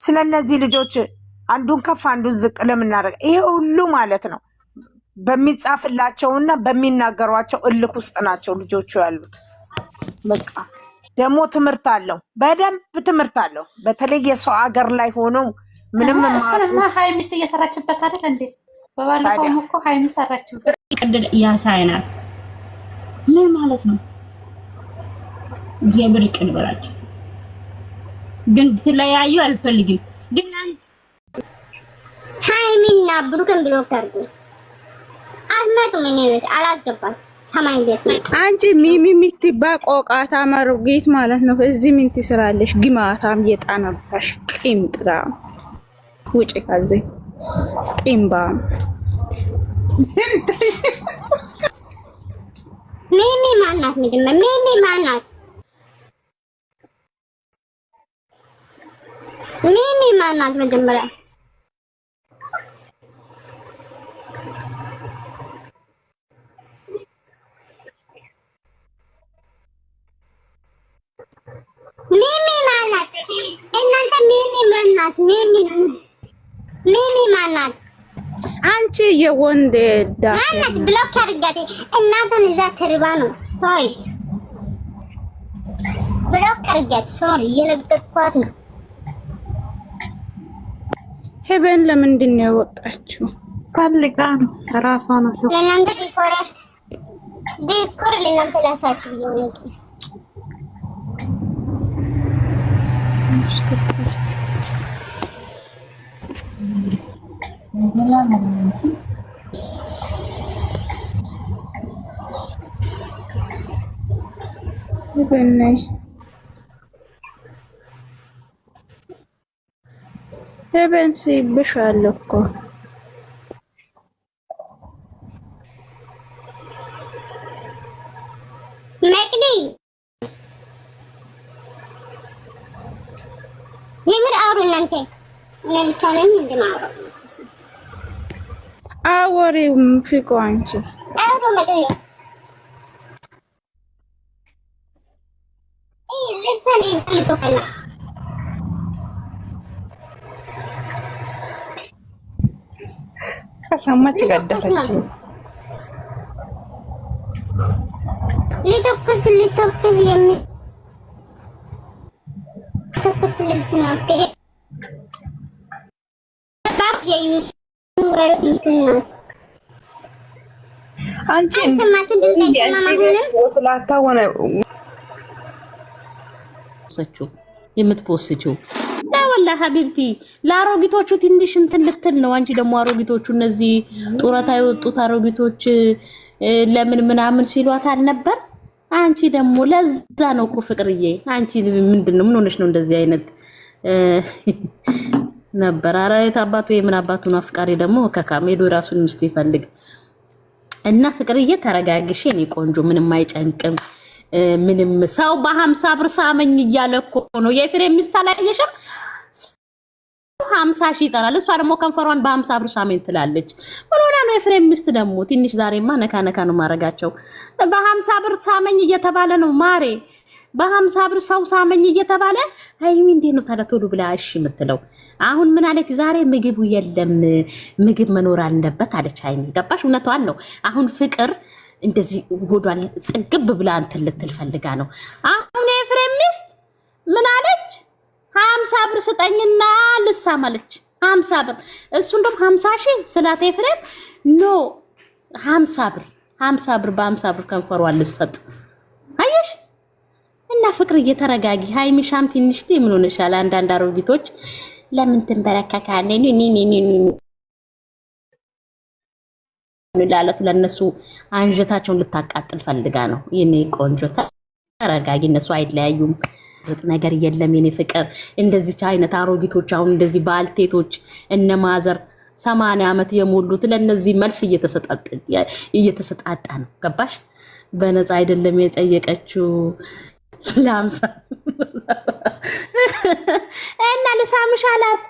ስለነዚህ ልጆች አንዱን ከፍ አንዱን ዝቅ ለምናደርግ ይሄ ሁሉ ማለት ነው በሚጻፍላቸውና በሚናገሯቸው እልክ ውስጥ ናቸው ልጆቹ ያሉት። በቃ ደግሞ ትምህርት አለው፣ በደንብ ትምህርት አለው። በተለይ የሰው ሀገር ላይ ሆኖ ምንም እሱንማ ሀይሚስ እየሰራችበት አይደል እንዴ? በባለፈውም እኮ ሀይሚ ሰራችበት። ይቀደል ያሳይናል። ምን ማለት ነው? እግዚአብሔር ይቅር በላቸው። ግን ትለያዩ አልፈልግም። ግን ሀይሚና ብሩክን ብሎክ አድርጉ። አትመጡም። እኔ ቤት አላስገባም። ሰማይ ቤት ነው። አንቺ ሚሚ የምትባ ቆቃታ መሩጌት ማለት ነው። እዚህ ምን ትሰራለሽ? ግማታም የጣናባሽ ቂምጥራ ውጪ ከዚህ ቂምባ ሚሚ ማናት? መጀመሪያ ሚሚ ማናት? ሚሚ ማናት? መጀመሪያ ሚሚ ማናት? እናንተ ሚሚ ማናት? ሚሚ ማናት? አንቺ የወንድ ማናት? ብሎክ አድርጋት። እናንተን እዛ ተርባ ነው። ሶሪ ብሎክ አድርጋት። ሶሪ እየለቀኳት ነው። ሄበን ለምንድን ነው የወጣችው? ፈልጋ ነው ራሷ ነው። ለእናንተ ዲኮር ለእናንተ ላሳችሁ ይወጡ ሄበን ሲብሻለሁ እኮ መቅዲ የምር አውሩ እናንተ ለብቻ ነኝ እንደማውራው አወሬውም ፍቆ አንቺ አውሩ መቅዲ ልብሰን ልትወከላ ከሰማች ገደፈች። ልትወክስ የሚ ተኩስ ልብስ ነው። አንቺ ወስላታ ሆነ ሰቹ የምትፖስችው ወላ ሀቢብቲ ለአሮጊቶቹ ትንሽ እንትን ልትል ነው። አንቺ ደግሞ አሮጊቶቹ እነዚህ ጡረታ የወጡት አሮጊቶች ለምን ምናምን ሲሏት አልነበር? አንቺ ደግሞ ለዛ ነው እኮ ፍቅርዬ። አንቺ ምንድነው? ምን ሆነሽ ነው እንደዚህ አይነት ነበር? ኧረ የት አባቱ የምን አባቱን አፍቃሪ ደግሞ ከካሜዶ ራሱን ምስት ይፈልግ እና ፍቅርዬ ተረጋግሽ የኔ ቆንጆ። ምንም አይጨንቅም። ምንም ሰው በ50 ብር ሳመኝ እያለ እኮ ነው። የኤፍሬም ሚስት አላየሽም? 50 ሺህ ይጠራል። እሷ ደግሞ ከንፈሯን በ50 ብር ሳመኝ ትላለች። ምን ሆነ ነው? ኤፍሬም ሚስት ደግሞ ትንሽ ዛሬማ ነካ ነካ ነው ማረጋቸው። በ50 ብር ሳመኝ እየተባለ ነው ማሬ። በ50 ብር ሰው ሳመኝ እየተባለ ሃይሚ እንዴት ነው ታዲያ ቶሎ ብላ እሺ የምትለው? አሁን ምን አለች ዛሬ? ምግቡ የለም ምግብ መኖር አለበት አለች ሃይሚ። ገባሽ? እውነቷን ነው። አሁን ፍቅር እንደዚህ ሆዷን ጥግብ ብላ እንትን ልትል ፈልጋ ነው። አሁን የኤፍሬም ሚስት ምን አለች? 50 ብር ስጠኝና ልሳም አለች። 50 ብር እሱ እንደውም 50 ሺህ ስላት ኤፍሬም ኖ 50 ብር 50 ብር በ50 ብር ከንፈሯን ልሰጥ። አየሽ? እና ፍቅር እየተረጋጊ ሃይሚሻም ትንሽ ምን ሆነሻል? አንዳንድ አሮጊቶች ለምን ትንበረከካለኝ ላለቱ ለነሱ አንጀታቸውን ልታቃጥል ፈልጋ ነው። የኔ ቆንጆ ተረጋጊ። እነሱ አይለያዩም። ነገር የለም የኔ ፍቅር። እንደዚህ አይነት አሮጊቶች አሁን እንደዚህ ባልቴቶች እነማዘር 80 ዓመት የሞሉት ለነዚህ መልስ እየተሰጣጣ ነው። ገባሽ? በነፃ አይደለም የጠየቀችው ላምሳ እና ልሳምሽ አላት።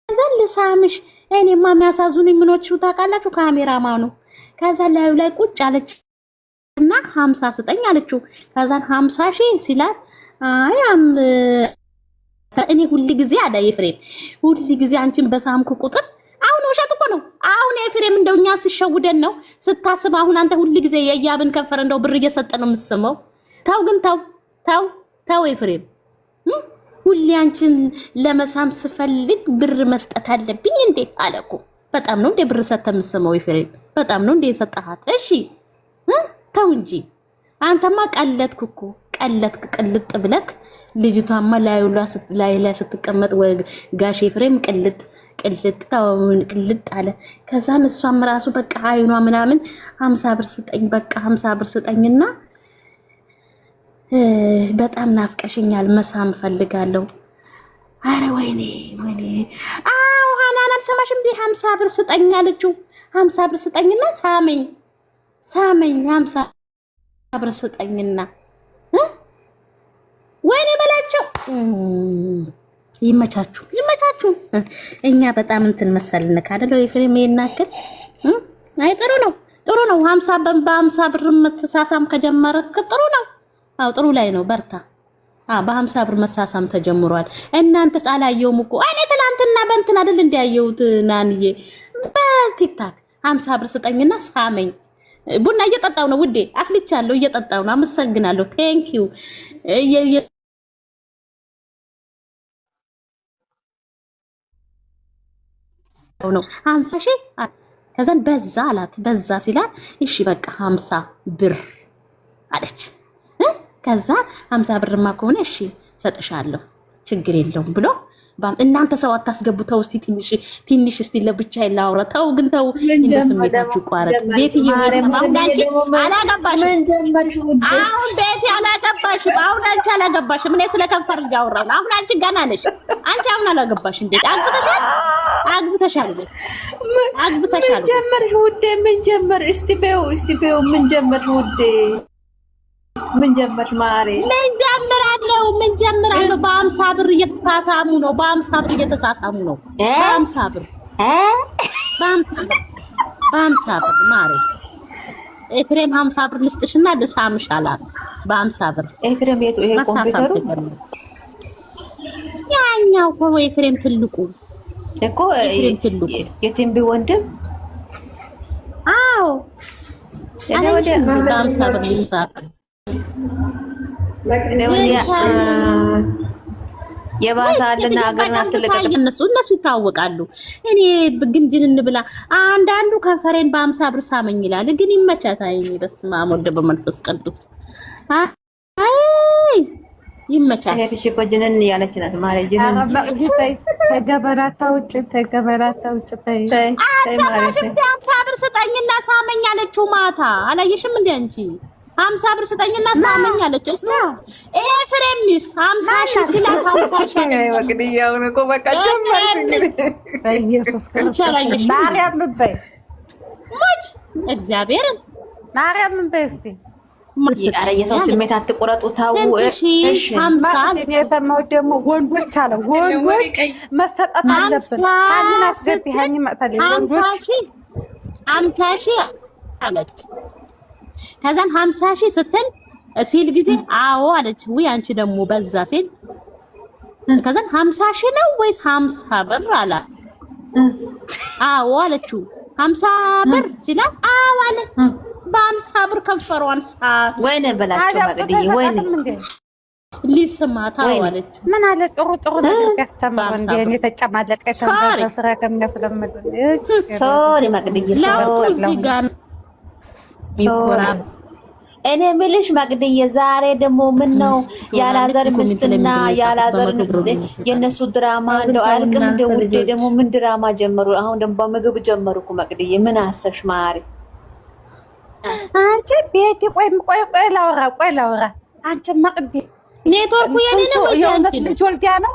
ከዛ ልሳምሽ እኔማ የሚያሳዝኑኝ ምኖች ታውቃላችሁ? ካሜራማኑ ከዛ ላዩ ላይ ቁጭ አለች እና 50 ስጠኝ አለችው። ከዛን 50 ሺህ ሲላት አይ እኔ ሁሉ ጊዜ አዳ ኤፍሬም ሁሉ ጊዜ አንቺን በሳምኩ ቁጥር አሁን ውሸት እኮ ነው። አሁን ኤፍሬም እንደውኛ ሲሸውደን ነው ስታስብ። አሁን አንተ ሁሉ ጊዜ የያብን ከፈር እንደው ብር እየሰጠ ነው የምትስመው። ተው ግን ተው ኤፍሬም ሁሌ አንቺን ለመሳም ስፈልግ ብር መስጠት አለብኝ እንዴ አለኩ። በጣም ነው እንዴ ብር ሰጥተህ የምትስመው ኤፍሬም? በጣም ነው እንዴ የሰጠሃት? እሺ ተው እንጂ አንተማ ቀለጥክ እኮ ቀለጥክ ቅልጥ ብለክ። ልጅቷማ ላይ ስትቀመጥ ጋሽ ኤፍሬም ቅልጥ አለ። ከዛን እሷም ራሱ በቃ አይኗ ምናምን 50 ብር ስጠኝ በቃ 50 ብር ስጠኝና በጣም ናፍቀሽኛል መሳም ፈልጋለሁ። አረ ወይኔ አው ሃናን አልሰማሽም እንዴ? 50 ብር ስጠኝ አለችው። 50 ብር ስጠኝና ሳመኝ 50 ብር ስጠኝና ወይኔ በላቸው። ይመቻችሁ። እኛ በጣም እንትን መሰልን ካደለው ኤፍሬም ይናከል። አይ ጥሩ ነው 50 በ50 ብር መተሳሳም ከጀመረክ ጥሩ ነው። አው ጥሩ ላይ ነው። በርታ። በ50 ብር መሳሳም ተጀምሯል። እናንተስ አላየውም እኮ እኔ ትናንትና በእንትን አይደል እንዲያየሁት ናንዬ በቲክታክ 50 ብር ስጠኝና ሳመኝ። ቡና እየጠጣው ነው ውዴ፣ አፍልቻለሁ እየጠጣው ነው። አመሰግናለሁ። ቴንክ ዩ ነው 50 ሺህ ከዛን በዛ አላት። በዛ ሲላት እሺ በቃ 50 ብር አለች። ከዛ 50 ብርማ ከሆነ እሺ ሰጥሻለሁ ችግር የለውም ብሎ እናንተ ሰው አታስገቡ። ተው እስቲ ትንሽ እስቲ ለብቻዬ ላውራ። ተው ግን ተው እንደስሜታችሁ ቋረጥ። ቤት አላገባሽም። ምን ጀመርሽ ውዴ? አሁን ቤት አላገባሽም። አሁን አንቺ አላገባሽም። እኔ ስለከንፈር እያወራሁ ነው። አሁን አንቺ ገና ነሽ። አንቺ አሁን አላገባሽም። ቤት አግብተሻል። ምን ጀመርሽ ውዴ? ምን ጀመርሽ? እስቲ በይው ምን ጀመርሽ ውዴ? ምን ጀመርሽ ማሬ? ምን ጀምራለሁ? በ50 ብር እየተሳሳሙ ነው። በ50 ብር በ50 ብር ማሬ። ኤፍሬም 50 ብር ልስጥሽና ልሳምሽ አላት። በ50 ብር ኤፍሬም የቱ? ይሄ ኮምፒውተሩ ያኛው እኮ ኤፍሬም ትልቁ እኮ የቲምቢ ወንድም። አዎ እኔ ወደ 50 ብር ልሳም የባሳልና አገርናት ለቀጥ እነሱ ይታወቃሉ። እኔ ግንጅን እንብላ አንዳንዱ ከንፈሬን በ50 ብር ሳመኝ ይላል። ግን ይመቻታል። በስመ አብ ወወልድ በመንፈስ ቅዱስ አይ ይመቻታል። እሺ ቆጅነን ያለች ናት ማለት ጅነን ተገበራታ ውጭ ተይ ማለት 50 ብር ስጠኝና ሳመኝ አለችው ማታ። አላየሽም እንዴ አንቺ? 50 ብር ስጠኝና ሳመኝ አለች። እሱ ኤፍሬም ሚስት 50 ሺህ ሲላት 50 ሺህ አይ ወግዲያው ነው እኮ በቃ ጀመርሽ እንግዲህ። በኢየሱስ ክርስቶስ ማርያም በይ ሙጭ እግዚአብሔርን ማርያም በይ እስቲ ኧረ የሰው ስሜት አትቆረጡ። ታው እሺ 50 የሰማው ደግሞ ወንዶች አለ ወንዶች መሰጠት አለበት። ታዲያ አስገቢሃኝ መጣለኝ ወንዶች 50 ሺህ አለች። ከዛን 50 ሺህ ስትል ሲል ጊዜ አዎ አለች። ወይ አንቺ ደግሞ በዛ ሲል ከዛን 50 ሺህ ነው ወይስ 50 ብር አላ? አዎ አለችው። 50 ብር ሲላ አዎ አለ። በ50 ብር ከንፈሯን ወይኔ በላቸው ማግዲዬ ወይኔ ሊስማታ አለች። ምን አለ ጥሩ ነገር ያስተምሩ እንዴ እኔ ተጨማለቀ ተንበረ ስራ ከሚያስለምዱ ሶሪ ማግዲዬ ሶሪ ይቆራብ እኔ ምልሽ ማግዲዬ ዛሬ ደግሞ ምን ነው ያላዘር ምስትና ያላዘር የነሱ ድራማ እንደው አልቅም እንደ ውዴ ደግሞ ምን ድራማ ጀመሩ? አሁን ደግሞ በምግብ ጀመሩ እኮ ማግዲዬ ምን አሰብሽ ማሪ? አንቺ ቤቲ ቆይ ላውራ አንቺ ማግዲ ኔትወርኩ የኔ ነው የእውነት ልጅ ወልዳ ነው?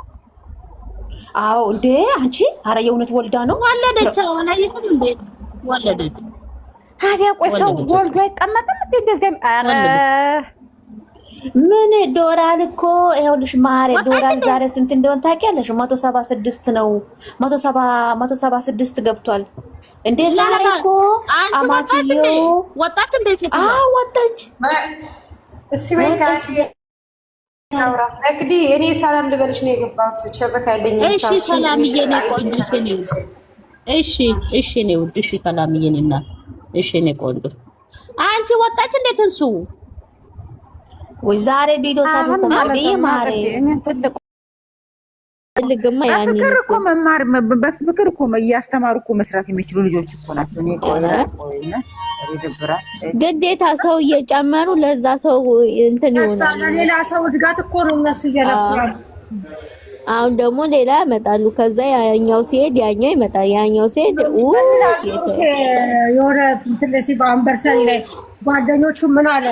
አዎ እንዴ አንቺ ኧረ የእውነት ወልዳ ነው ወለደች። አላየሽም እንዴ ወለደች። ታዲያ ቆይ ሰው ወልዶ አይቀመጥም እንዴ? እንደዚህ ኧረ ምን ዶላር እኮ ይኸውልሽ ማሬ ዶላር ዛሬ ስንት እንደሆነ ታውቂያለሽ? 176 ነው። 176 ገብቷል እንዴ ዛሬ እኮ አማቺዮ ወጣች እንዴ? ወጣች እሺ እንግዲህ እኔ ሰላም ልበልሽ ነው የገባሁት። ሸበካ አይደለም። እሺ ሰላምዬ ነው ቆንጆ ነው። እሺ እሺ ነው ውድ። እሺ ሰላምዬ ነና። እሺ ነው ቆንጆ። አንቺ ወጣች እንዴት እንሱ ወይ ዛሬ ቪዲዮ ሰሩት ማለት ማሬ ልግማ ያኔ በፍቅር እኮ መማር በፍቅር እኮ እያስተማሩ እኮ መስራት የሚችሉ ልጆች እኮ ናቸው። እኔ ቆይና ይደብራል። ግዴታ ሰው እየጨመሩ ለዛ ሰው እንትን ይሆናል። ሌላ ሰው እድጋት እኮ ነው እነሱ እየለፋሉ። አሁን ደግሞ ሌላ ያመጣሉ። ከዛ ያኛው ሲሄድ ያኛው ይመጣል። ያኛው ሲሄድ የሆነ እንትን ለሲ በአንበርሰን ላይ ጓደኞቹ ምን አለ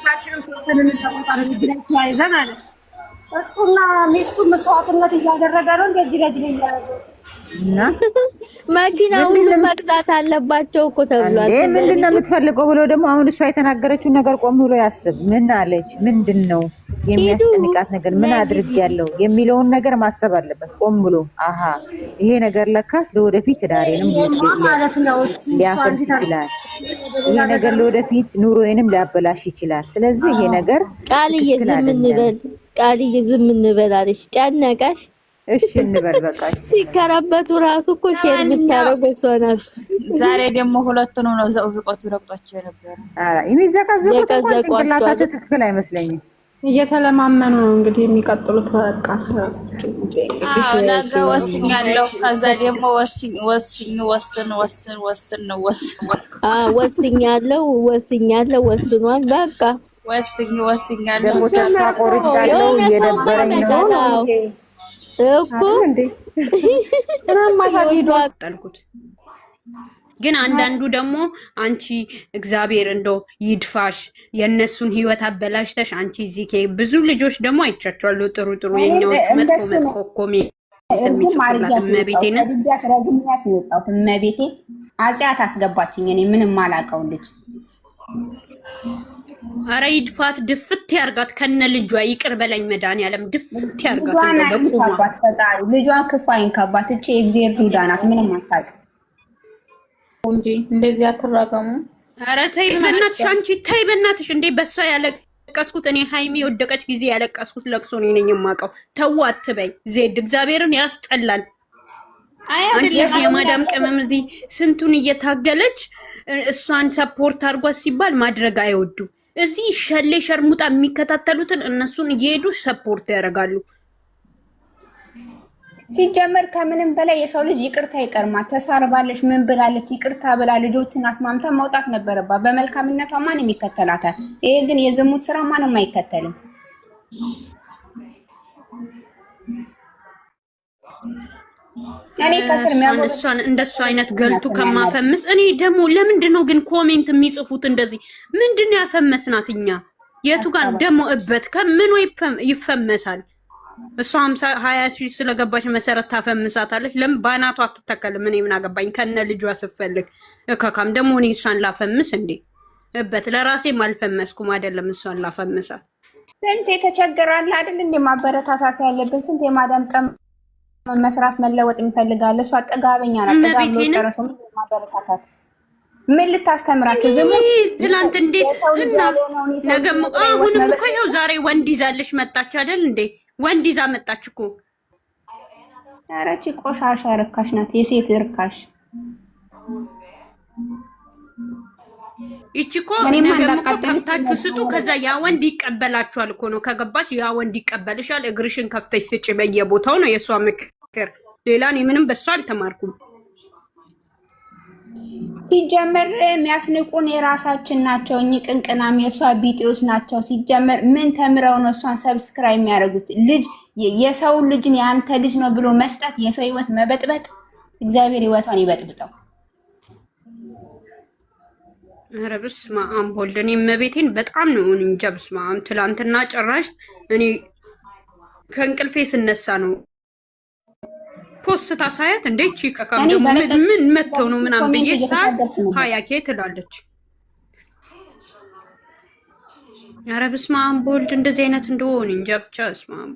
ታችንም ፎቶን እንጠጣለን ብለን ተያይዘን አለ እሱና ሚስቱ መስዋዕትነት እያደረገ ነው እንደዚህ ለዚህ እና መኪናውን መቅጣት አለባቸው እኮ ተብሏል። ምንድነው የምትፈልገው ብሎ ደግሞ አሁን እሷ የተናገረችውን ነገር ቆም ብሎ ያስብ። ምን አለች? ምንድነው የሚያስጨንቃት ነገር? ምን አድርጊያለሁ የሚለውን ነገር ማሰብ አለበት ቆም ብሎ። አሃ ይሄ ነገር ለካስ ለወደፊት ትዳሬንም ሊያፈርስ ይችላል። ይሄ ነገር ለወደፊት ኑሮዬንም ሊያበላሽ ይችላል። ስለዚህ ይሄ ነገር ቃልዬ ዝም እንበል፣ ቃልዬ ዝም እንበል አለሽ። ጨነቀሽ? እሺ እንበል በቃ። ሲከራበቱ ራሱ እኮ ሼር የምታረገው እሷ ናት። ዛሬ ደግሞ ሁለቱንም ነው ዘቅዝቆት ይረባቸው የነበረ። የሚዘቀዘቁት ጭንቅላታቸው ትክክል አይመስለኝም። እየተለማመኑ ነው እንግዲህ የሚቀጥሉት። በቃ ነገ ወስኛለሁ። ከዛ ደግሞ ወስኛለሁ ወስኗል። በቃ ወስኛለሁ ደግሞ ተስፋ ቆርጫለሁ እየደበረኝ ነው እኮ ጠልኩት። ግን አንዳንዱ ደግሞ አንቺ እግዚአብሔር እንደው ይድፋሽ የነሱን ህይወት አበላሽተሽ አንቺ እዚህ ብዙ ልጆች ደግሞ አይቻቸዋለሁ። ጥሩ ጥሩ የኛዎች መጥፎ ኮሜ የሚጽፉላት እመቤቴን ረግሚያት ነው የወጣሁት። እመቤቴ አጽያት አስገባችኝ። እኔ ምንም አላውቀው ልጅ አረ ይድፋት፣ ድፍት ያርጋት ከነ ልጇ። ይቅር በለኝ መድኃኒዓለም ድፍት ያርጋት። እንደበቁማ ፈጣሪ ልጇን ክፉ አይንካባት። እቺ የእግዚአብሔር ዱዳ ናት፣ ምንም አታውቅም እንጂ እንደዚህ አትራገሙ። አረ ተይ በእናትሽ አንቺ ተይ በእናትሽ። እንዴ በሷ ያለቀስኩት እኔ ሃይሚ ወደቀች ጊዜ ያለቀስኩት ለቅሶ እኔ ነኝ የማውቀው። ተው አትበይ ዜድ፣ እግዚአብሔርን ያስጠላል። አንቺ የማዳም ቅመም እዚህ ስንቱን እየታገለች እሷን ሰፖርት አድርጓት ሲባል ማድረግ አይወዱ። እዚህ ሸሌ ሸርሙጣ የሚከታተሉትን እነሱን እየሄዱ ሰፖርት ያደርጋሉ። ሲጀመር ከምንም በላይ የሰው ልጅ ይቅርታ ይቀርማል። ተሳርባለች ምን ብላለች ይቅርታ ብላ ልጆቹን አስማምታ መውጣት ነበረባት። በመልካምነቷ ማንም ይከተላታል። ይሄ ግን የዝሙት ስራ ማንም አይከተልም። እኔ ከስር እሷን እንደሱ አይነት ገልቱ ከማፈምስ እኔ ደግሞ ለምንድነው ግን ኮሜንት የሚጽፉት እንደዚህ? ምንድነው ያፈመስናት እኛ? የቱ ጋር ደግሞ እበት ከምን ወይ ይፈመሳል? እሷ 20 ሺህ ስለገባች መሰረት ታፈምሳታለች። ለምን ባናቷ አትተከልም? እኔ ምን አገባኝ? ከነ ልጇ ስፈልግ እከካም ደግሞ እኔ እሷን ላፈምስ እንዴ? እበት ለራሴም አልፈመስኩም አይደለም እሷን ላፈምሳት። ስንት የተቸገራል አይደል እንዴ? ማበረታታት ያለብን ስንት የማዳም ቀም መስራት መለወጥ እንፈልጋለን። እሷ ጠጋበኛ ናት። ጠጋብ ተረፈው ማበረታታት ምን ልታስተምራቸው? ዝሙት ትላንት እንዴት እና ነገም አሁንም እኮ ይኸው ዛሬ ወንድ ይዛልሽ መጣች አይደል እንዴ? ወንድ ይዛ መጣች እኮ። ኧረ እቺ ቆሻሻ ርካሽ ናት፣ የሴት ርካሽ። ይቺ እኮ ነገም እኮ ከፍታችሁ ስጡ፣ ከዛ ያ ወንድ ይቀበላችኋል እኮ ነው። ከገባሽ ያ ወንድ ይቀበልሻል። እግርሽን ከፍተሽ ስጪ በየቦታው ነው የሷ ምክር። ሌላ እኔ ምንም በሷ አልተማርኩም። ሲጀመር የሚያስንቁን የራሳችን ናቸው። እኚህ ቅንቅናም የሷ ቢጤዎች ናቸው። ሲጀመር ምን ተምረው ነው እሷን ሰብስክራይብ የሚያደርጉት? ልጅ የሰው ልጅን የአንተ ልጅ ነው ብሎ መስጠት፣ የሰው ህይወት መበጥበጥ። እግዚአብሔር ህይወቷን ይበጥብጠው። ኧረ በስመ አብ ወልድ። እኔ እመቤቴን በጣም ነው እንጃ። በስመ አብ ትላንትና ጭራሽ እኔ ከእንቅልፌ ስነሳ ነው ፖስታ ሳያት እንደ ቺ ከካም ደግሞ ምን መተው ነው ምናምን ብዬ ሰዓት ሀያኬ ትላለች። ኧረ በስመ አብ ወልድ እንደዚህ አይነት እንደሆነ እንጃ ብቻ በስመ አብ